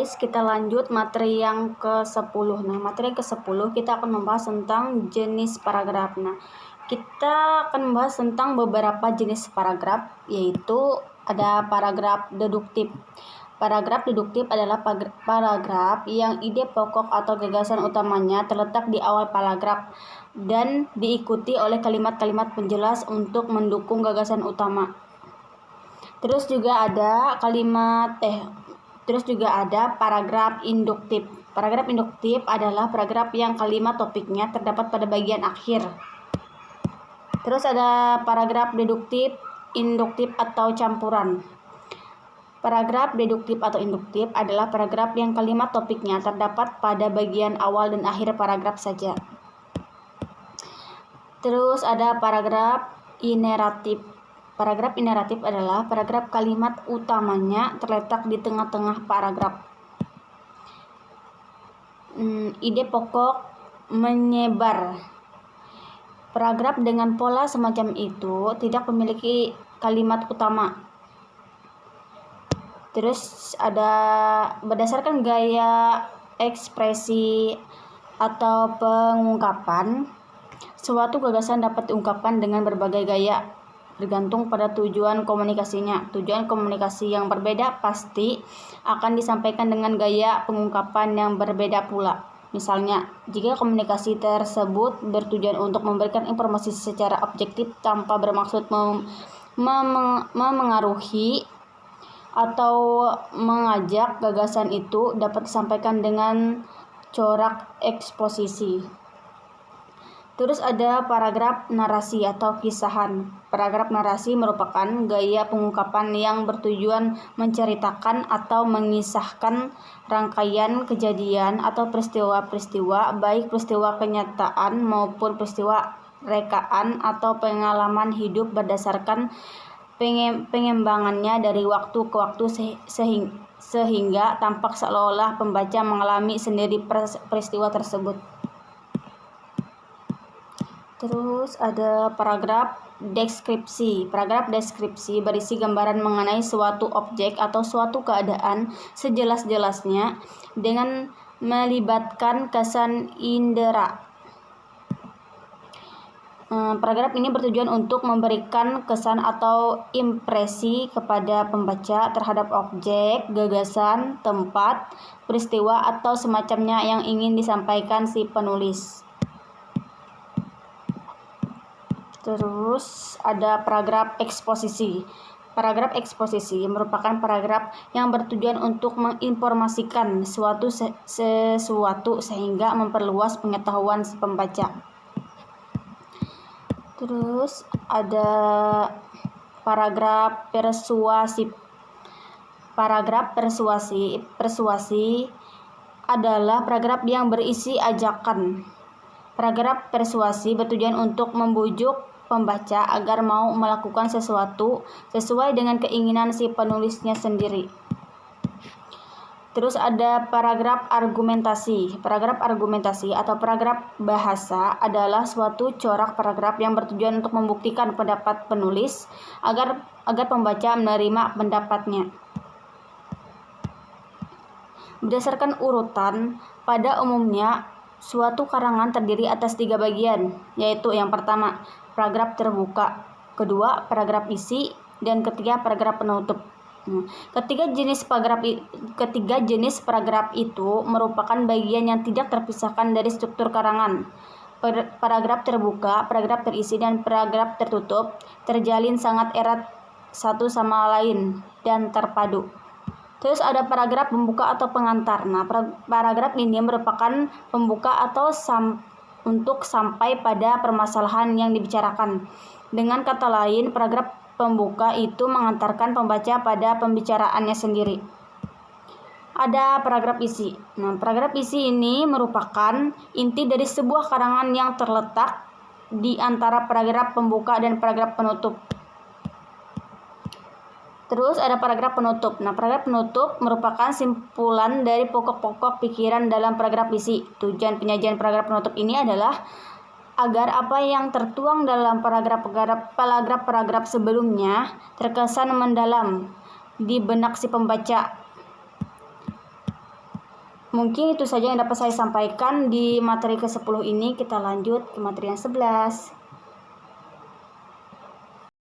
guys, kita lanjut materi yang ke-10. Nah, materi yang ke-10 kita akan membahas tentang jenis paragraf. Nah, kita akan membahas tentang beberapa jenis paragraf, yaitu ada paragraf deduktif. Paragraf deduktif adalah paragraf yang ide pokok atau gagasan utamanya terletak di awal paragraf dan diikuti oleh kalimat-kalimat penjelas untuk mendukung gagasan utama. Terus juga ada paragraf induktif. Paragraf induktif adalah paragraf yang kalimat topiknya terdapat pada bagian akhir. Terus ada paragraf deduktif, induktif atau campuran. Paragraf deduktif atau induktif adalah paragraf yang kalimat topiknya terdapat pada bagian awal dan akhir paragraf saja. Terus ada paragraf ineratif. Paragraf ineratif adalah paragraf kalimat utamanya terletak di tengah-tengah paragraf. Ide pokok menyebar. Paragraf dengan pola semacam itu tidak memiliki kalimat utama. Terus ada berdasarkan gaya ekspresi atau pengungkapan, suatu gagasan dapat diungkapkan dengan berbagai gaya, bergantung pada tujuan komunikasinya. Tujuan komunikasi yang berbeda pasti akan disampaikan dengan gaya pengungkapan yang berbeda pula. Misalnya, jika komunikasi tersebut bertujuan untuk memberikan informasi secara objektif tanpa bermaksud memengaruhi atau mengajak, gagasan itu dapat disampaikan dengan corak eksposisi. Terus ada paragraf narasi atau kisahan. Paragraf narasi merupakan gaya pengungkapan yang bertujuan menceritakan atau mengisahkan rangkaian kejadian atau peristiwa-peristiwa, baik peristiwa kenyataan maupun peristiwa rekaan atau pengalaman hidup berdasarkan pengembangannya dari waktu ke waktu sehingga tampak seolah-olah pembaca mengalami sendiri peristiwa tersebut. Terus ada paragraf deskripsi. Paragraf deskripsi berisi gambaran mengenai suatu objek atau suatu keadaan sejelas-jelasnya dengan melibatkan kesan indera. Paragraf ini bertujuan untuk memberikan kesan atau impresi kepada pembaca terhadap objek, gagasan, tempat, peristiwa, atau semacamnya yang ingin disampaikan si penulis. Terus ada paragraf eksposisi. Paragraf eksposisi merupakan paragraf yang bertujuan untuk menginformasikan sesuatu sehingga memperluas pengetahuan si pembaca. Terus ada paragraf persuasif. Paragraf persuasi adalah paragraf yang berisi ajakan. Paragraf persuasi bertujuan untuk membujuk pembaca agar mau melakukan sesuatu sesuai dengan keinginan si penulisnya sendiri. Terus ada paragraf argumentasi. Paragraf argumentasi atau paragraf bahasa adalah suatu corak paragraf yang bertujuan untuk membuktikan pendapat penulis agar pembaca menerima pendapatnya. Berdasarkan urutan, pada umumnya suatu karangan terdiri atas 3 bagian, yaitu yang pertama, paragraf terbuka, kedua, paragraf isi, dan ketiga, paragraf penutup. Ketiga jenis paragraf itu merupakan bagian yang tidak terpisahkan dari struktur karangan. Paragraf terbuka, paragraf terisi, dan paragraf tertutup terjalin sangat erat satu sama lain dan terpadu. Terus ada paragraf pembuka atau pengantar. Nah, paragraf ini merupakan pembuka atau untuk sampai pada permasalahan yang dibicarakan. Dengan kata lain, paragraf pembuka itu mengantarkan pembaca pada pembicaraannya sendiri. Ada paragraf isi. Nah, paragraf isi ini merupakan inti dari sebuah karangan yang terletak di antara paragraf pembuka dan paragraf penutup. Terus ada paragraf penutup. Nah, paragraf penutup merupakan simpulan dari pokok-pokok pikiran dalam paragraf isi. Tujuan penyajian paragraf penutup ini adalah agar apa yang tertuang dalam paragraf sebelumnya terkesan mendalam di benak si pembaca. Mungkin itu saja yang dapat saya sampaikan di materi ke-10 ini. Kita lanjut ke materi yang 11.